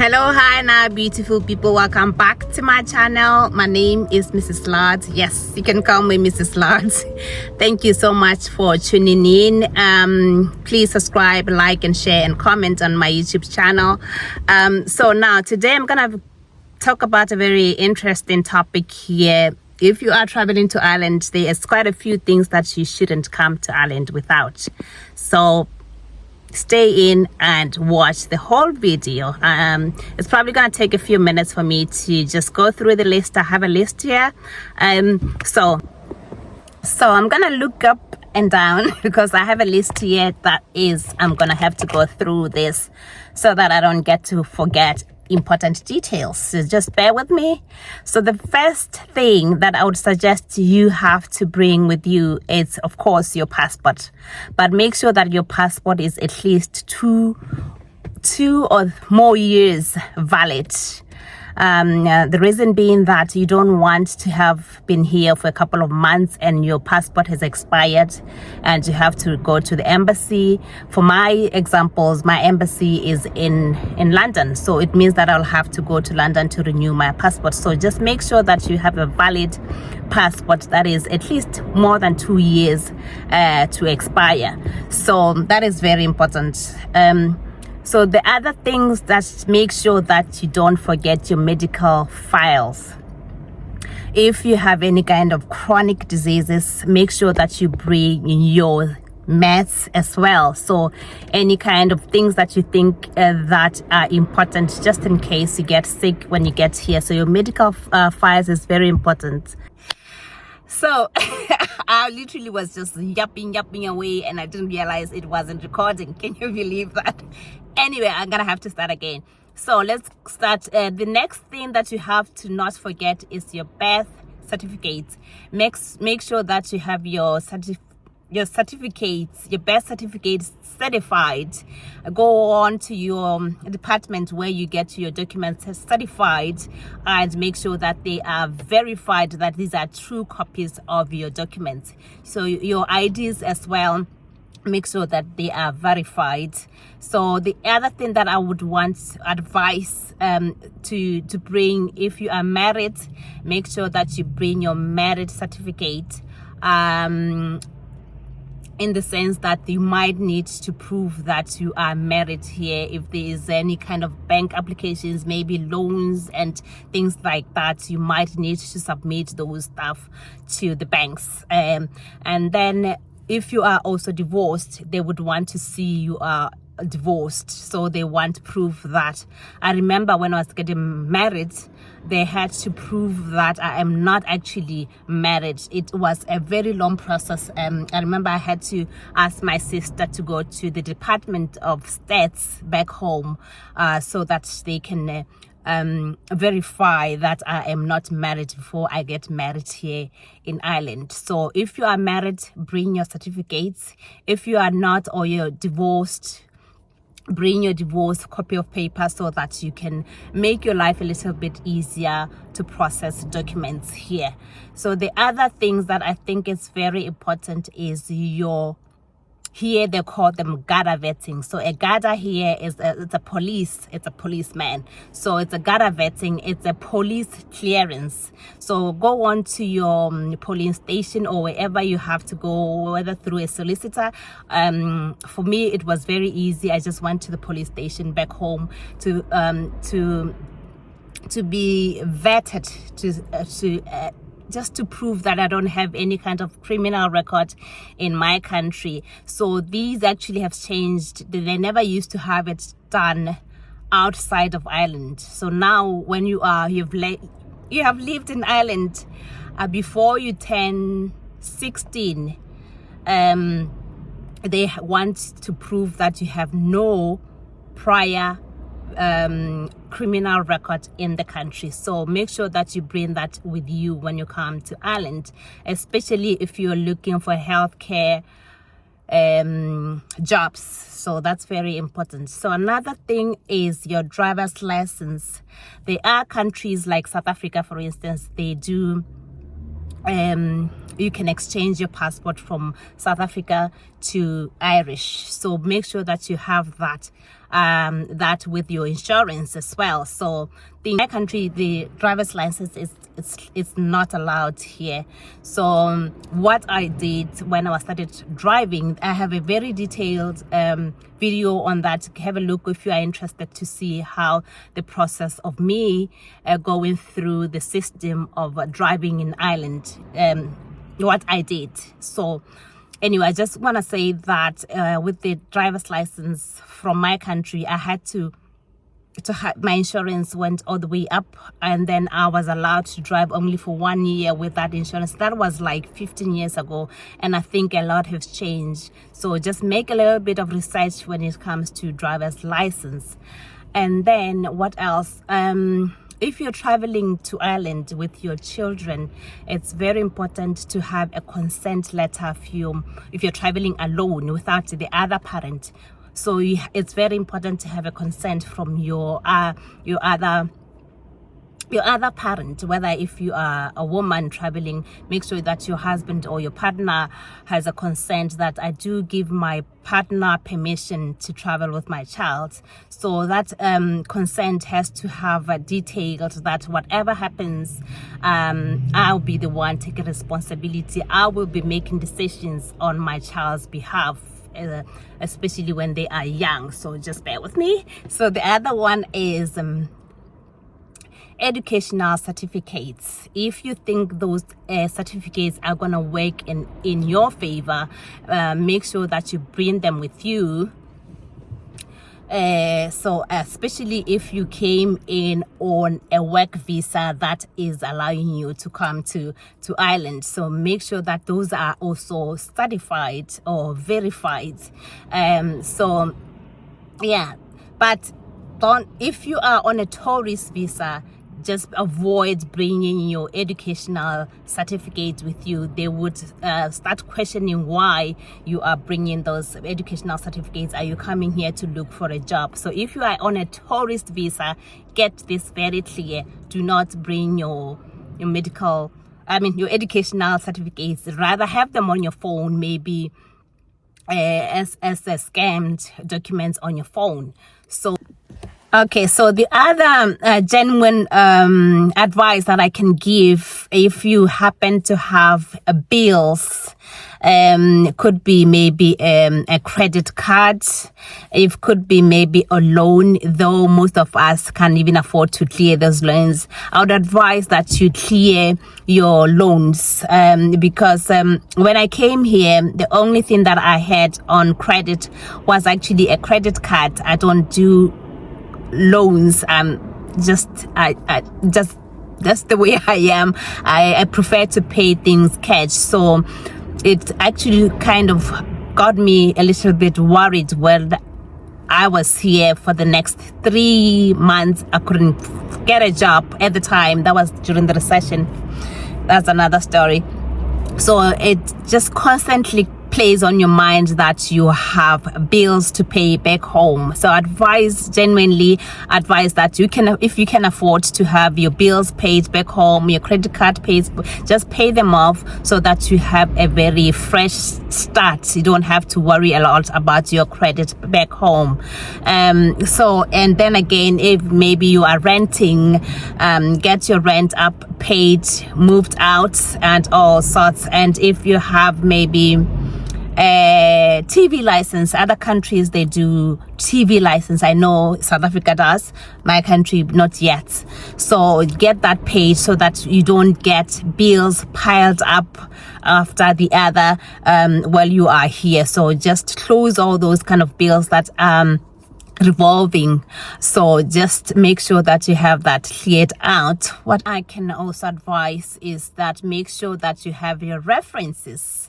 Hello, hi now, beautiful people. Welcome back to my channel. My name is Mrs. Lord. Yes, you can call me Mrs. Lord. Thank you so much for tuning in. Please subscribe, like, and share, and comment on my YouTube channel. So now today I'm gonna talk about a very interesting topic here. If you are traveling to Ireland, there's quite a few things that you shouldn't come to Ireland without. So stay in and watch the whole video. It's probably gonna take a few minutes for me to just go through the list. I have a list here. So I'm gonna look up and down because I have a list here that is I'm gonna have to go through this so that I don't get to forget important details. So just bear with me. So the first thing that I would suggest you have to bring with you is, of course, your passport, but make sure that your passport is at least two or more years valid. The reason being that you don't want to have been here for a couple of months and your passport has expired and you have to go to the embassy. For my examples, my embassy is in London, so it means that I'll have to go to London to renew my passport. So just make sure that you have a valid passport that is at least more than 2 years to expire. So that is very important. So the other things that make sure that you don't forget your medical files. If you have any kind of chronic diseases, make sure that you bring your meds as well. So any kind of things that you think that are important just in case you get sick when you get here. So your medical files is very important. So I literally was just yapping away and I didn't realize it wasn't recording. Can you believe that? Anyway, I'm gonna have to start again. So let's start. The next thing that you have to not forget is your birth certificate. Make sure that you have your certificates, your birth certificate certified. Go on to your department where you get your documents certified and make sure that they are verified, that these are true copies of your documents. So your IDs as well, make sure that they are verified. So the other thing that I would want advice to bring, if you are married, make sure that you bring your marriage certificate, in the sense that you might need to prove that you are married here. If there is any kind of bank applications, maybe loans and things like that, you might need to submit those stuff to the banks. And then if you are also divorced, they would want to see you are divorced, so they want proof that. I remember when I was getting married, they had to prove that I am not actually married. It was a very long process. I remember I had to ask my sister to go to the Department of States back home so that they can verify that I am not married before I get married here in Ireland. So if you are married, bring your certificates. If you are not, or you're divorced, bring your divorce copy of paper so that you can make your life a little bit easier to process documents here. So the other things that I think is very important is here they call them Garda vetting. So a Garda here is it's a policeman. So it's a Garda vetting, it's a police clearance. So go on to your polling station or wherever you have to go, whether through a solicitor. For me, it was very easy. I just went to the police station back home to be vetted, just to prove that I don't have any kind of criminal record in my country. So these actually have changed. They never used to have it done outside of Ireland. So now when you have lived in Ireland before you turn 16, they want to prove that you have no prior criminal record in the country. So make sure that you bring that with you when you come to Ireland, especially if you're looking for healthcare jobs. So that's very important. So another thing is your driver's license. There are countries like South Africa, for instance, they do you can exchange your passport from South Africa to Irish. So make sure that you have that that with your insurance as well. So in my country, the driver's license is it's not allowed here. So what I did when I started driving, I have a very detailed video on that. Have a look if you are interested to see how the process of me going through the system of driving in Ireland, what I did. So anyway, I just want to say that with the driver's license from my country, I had to have my insurance went all the way up, and then I was allowed to drive only for 1 year with that insurance. That was like 15 years ago, and I think a lot has changed. So just make a little bit of research when it comes to driver's license. And then what else? If you're traveling to Ireland with your children, it's very important to have a consent letter if you're traveling alone without the other parent. So it's very important to have a consent from your other parent. Whether if you are a woman traveling, make sure that your husband or your partner has a consent that I do give my partner permission to travel with my child. So that consent has to have details that whatever happens, I'll be the one taking responsibility. I will be making decisions on my child's behalf, especially when they are young. So just bear with me. So the other one is educational certificates. If you think those certificates are going to work in your favor, make sure that you bring them with you. So especially if you came in on a work visa that is allowing you to come to Ireland, so make sure that those are also certified or verified. So yeah, but if you are on a tourist visa, just avoid bringing your educational certificate with you. They would start questioning why you are bringing those educational certificates. Are you coming here to look for a job? So if you are on a tourist visa, get this very clear. Do not bring your educational certificates. Rather have them on your phone, maybe as scanned documents on your phone. So okay, so the other genuine advice that I can give, if you happen to have bills, could be maybe a credit card, it could be maybe a loan, though most of us can't even afford to clear those loans. I would advise that you clear your loans, because when I came here, the only thing that I had on credit was actually a credit card. I don't do loans. Just that's the way I am. I prefer to pay things cash. So it actually kind of got me a little bit worried when I was here for the next 3 months. I couldn't get a job at the time. That was during the recession. That's another story. So it just constantly plays on your mind that you have bills to pay back home. So genuinely advise that you can, if you can afford to have your bills paid back home, your credit card paid, just pay them off so that you have a very fresh start. You don't have to worry a lot about your credit back home. So, and then again, if maybe you are renting, get your rent up, paid, moved out, and all sorts. And if you have maybe TV license, other countries they do TV license. I know South Africa does, my country not yet. So get that paid so that you don't get bills piled up after the other while you are here. So just close all those kind of bills that revolving. So just make sure that you have that cleared out. What I can also advise is that make sure that you have your references,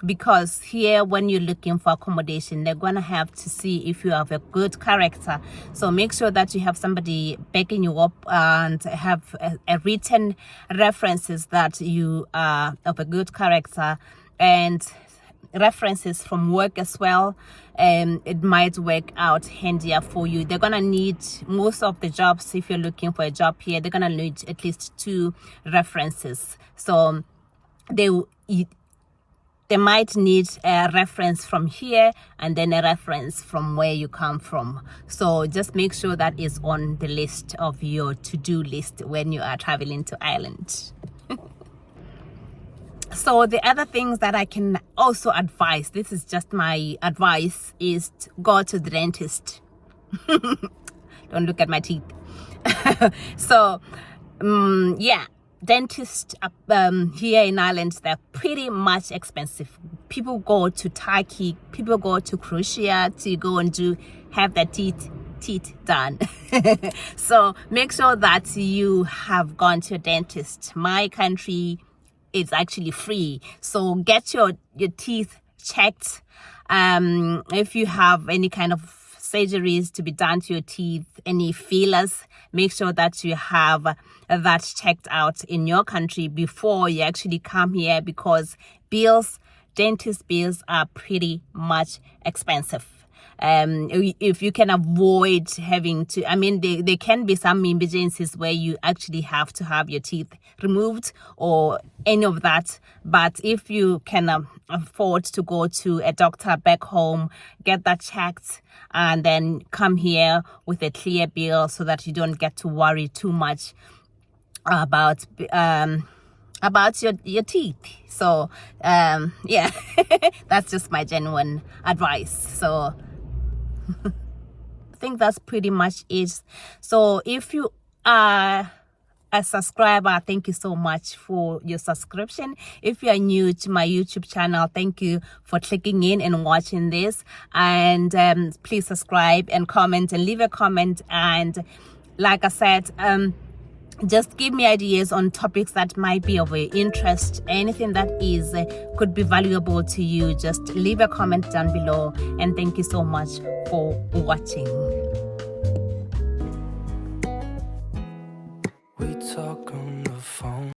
because here when you're looking for accommodation, they're gonna have to see if you have a good character. So make sure that you have somebody backing you up and have a written references that you are of a good character. And references from work as well. It might work out handier for you. They're gonna need most of the jobs. If you're looking for a job here, they're gonna need at least 2 references. So they might need a reference from here and then a reference from where you come from. So just make sure that is on the list of your to-do list when you are traveling to Ireland. So the other things that I can also advise, this is just my advice, is to go to the dentist. Don't look at my teeth. So yeah, dentists here in Ireland, they're pretty much expensive. People go to Turkey, people go to Croatia to go and have their teeth done. So make sure that you have gone to a dentist. My country, it's actually free, so get your teeth checked. If you have any kind of surgeries to be done to your teeth, any fillers, make sure that you have that checked out in your country before you actually come here, because dentist bills are pretty much expensive. If you can avoid having to, I mean, there can be some emergencies where you actually have to have your teeth removed or any of that. But if you can afford to go to a doctor back home, get that checked, and then come here with a clear bill so that you don't get to worry too much about your teeth. So yeah, that's just my genuine advice. So I think that's pretty much it. So if you are a subscriber, thank you so much for your subscription. If you are new to my YouTube channel, thank you for clicking in and watching this. And please subscribe and comment and leave a comment. And like I said, just give me ideas on topics that might be of interest. Anything that could be valuable to you, just leave a comment down below. And thank you so much for watching. We talk on the phone.